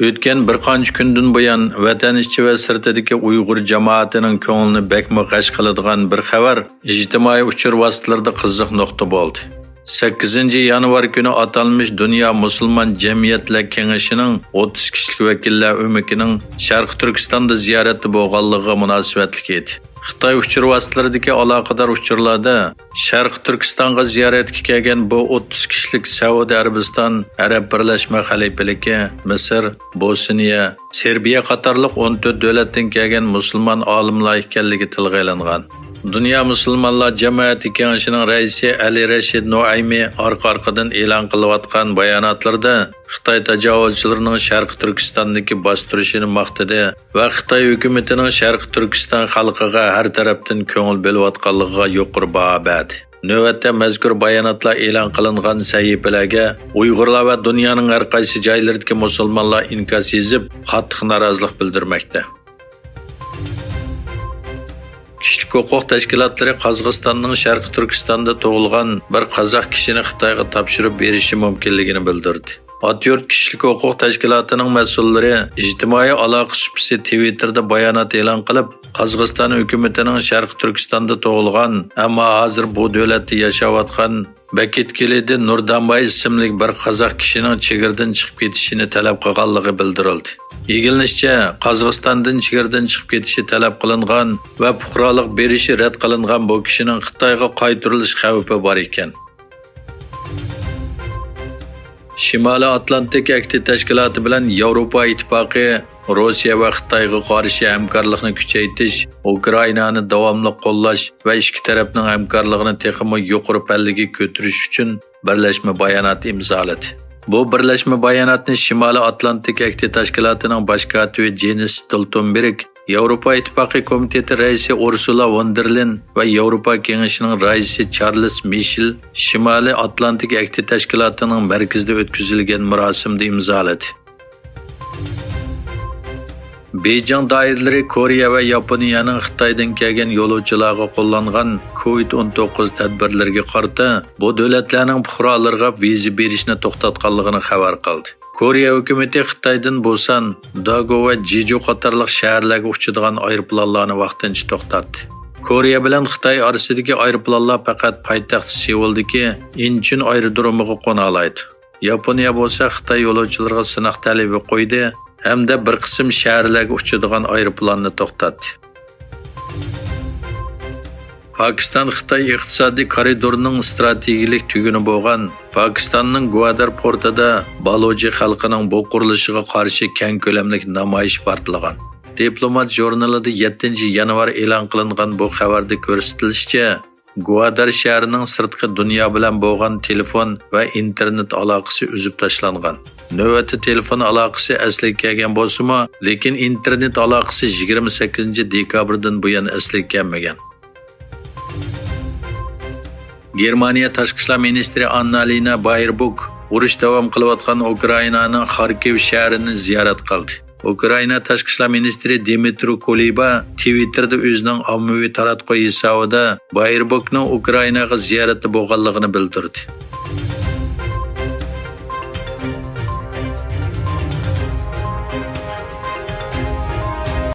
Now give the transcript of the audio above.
O'tgan bir qancha kundan buyon vatan ichi va sirtidagi Uyg'ur jamoatining ko'nglini bekmi g'ash qiladigan bir xabar ijtimoiy uchur vositalarida qiziq nuqta bo'ldi. 8 yanvar kuni atalmış Dünya Müslüman Cemiyetler Kengeshining 30 kishilik vakillar o'mikining Sharq Turkistonda ziyorati bo'lganligiga munosabatli edi. Xitoy uchur vositalaridagi aloqador uchurlarda Sharq Turkistonga ziyoratga kelgan bu 30 kishilik Saudiya Arabiston, Arab Birlashma Xalifaligi, Misr, Bosniya, Serbiya qatorliq 14 davlatdan kelgan musulmon olimlar ekanligi tilga olingan. Dünya Müslümanlar Cemiyeti Kengeshining raisi Ali Rashid Noaymi arqa-arqadan e'lon qilayotgan bayonotlarda Xitoy tajovuzchilarining Sharq Turkistondagi bostirishini maqtadi va Xitoy hukumatining Sharq Turkiston xalqiga har tarafdan ko'ngil bo'layotganligiga yuqori baho berdi. Navbatda mazkur bayonotlar e'lon qilingan sahifalarga Uyg'urlar va dunyoning har qaysi joylaridagi musulmonlar inkos yozib, qattiq norozilik bildirmoqda. Kişilik huquq tashkilotlari Qozog'istonning Sharq Turkistonda tug'ilgan bir qozoq kishini Xitoyga topshirib berishi mumkinligini bildirdi. Atyurt kişilik huquq tashkilotining mas'ullari ijtimoiy aloqa suhbati Twitterda bayonot e'lon qilib, Qozog'iston hukumatining Sharq Turkistonda tug'ilgan, ammo hozir bu davlatda yashayotgan Bakitkilidi Nurdambay ismli bir qozoq kishining chegirdan chiqib ketishini talab qilganligi bildirildi. Yegilishicha, Qozog'istondan chegirdan chiqib ketishi talab qilingan va fuqarolik berishi rad qilingan bu kishining Xitoyga qaytarilish xavfi bor ekan. Shimoliy Atlantik Akti tashkiloti bilan Yevropa ittifoqi Rossiya va Xitoyga qarshi hamkorlikni kuchaytirish, Ukrainani davomli qo'llash va ikki tarafning hamkorligini texnik yuqori pallaga ko'tarish uchun birlashma bayonot imzoladi. Bu birlashma bayonotni Shimoliy Atlantik Akti tashkilotining bosh kotibi Jens Stoltenberg, Yevropa ittifoqi komiteti raisi Ursula von der Leyen va Yevropa kengashining raisi Charles Michel Shimoliy Atlantik Akti tashkilotining markazida o'tkazilgan marosimda imzoladi. Beijing doiralari Koreya va Yaponiyaning Xitoydan kelgan yo'lovchilarga qo'llangan COVID-19 tadbirlariga qarata bu davlatlarning fuqarolariga viza berishni to'xtatganligini xabar qildi. Koreya hukumati Xitoydan Busan, Dago va Jeju qatorliq shaharlarga uchadigan aeroplanlarni vaqtincha to'xtatdi. Koreya bilan Xitoy orasidagi aeroplanlar faqat poytaxt Seuldagi Incheon aerodromiga qo'na oladi. Yaponiya bo'lsa Xitoy yo'lovchilariga sinoq talabi qo'ydi hamda bir qism shaharlarga uchadigan aeroplanni to'xtatdi. Pakistan Xitoy iqtisodiy koridorining strategik tuguni bo'lgan Pokistonning Gwadar portida Baloji xalqining bu qurilishiga qarshi keng ko'lamli namoyish portlagan. Diplomat jurnalida 7 yanvar e'lon qilingan bu xabarda ko'rsatilishicha, Gwadar shahrining sirtqi dunyo bilan bo'lgan telefon va internet aloqasi uzib tashlangan. Navbatda telefon aloqasi asliga kelgan bo'lsa-mu, lekin internet aloqasi 28 dekabrdan buyon asliga kelmagan. Germaniya tashqi ishlar ministri Annalena Baerbock urush davom qilayotgan Ukrainaning Kharkiv shahrini ziyorat qildi. Ukraina tashqi ishlar ministri Dmitry Kuleba Twitterda o'zining ommaviy taratquv hisobida Baerbockning Ukrainaga ziyorati bo'lganligini bildirdi.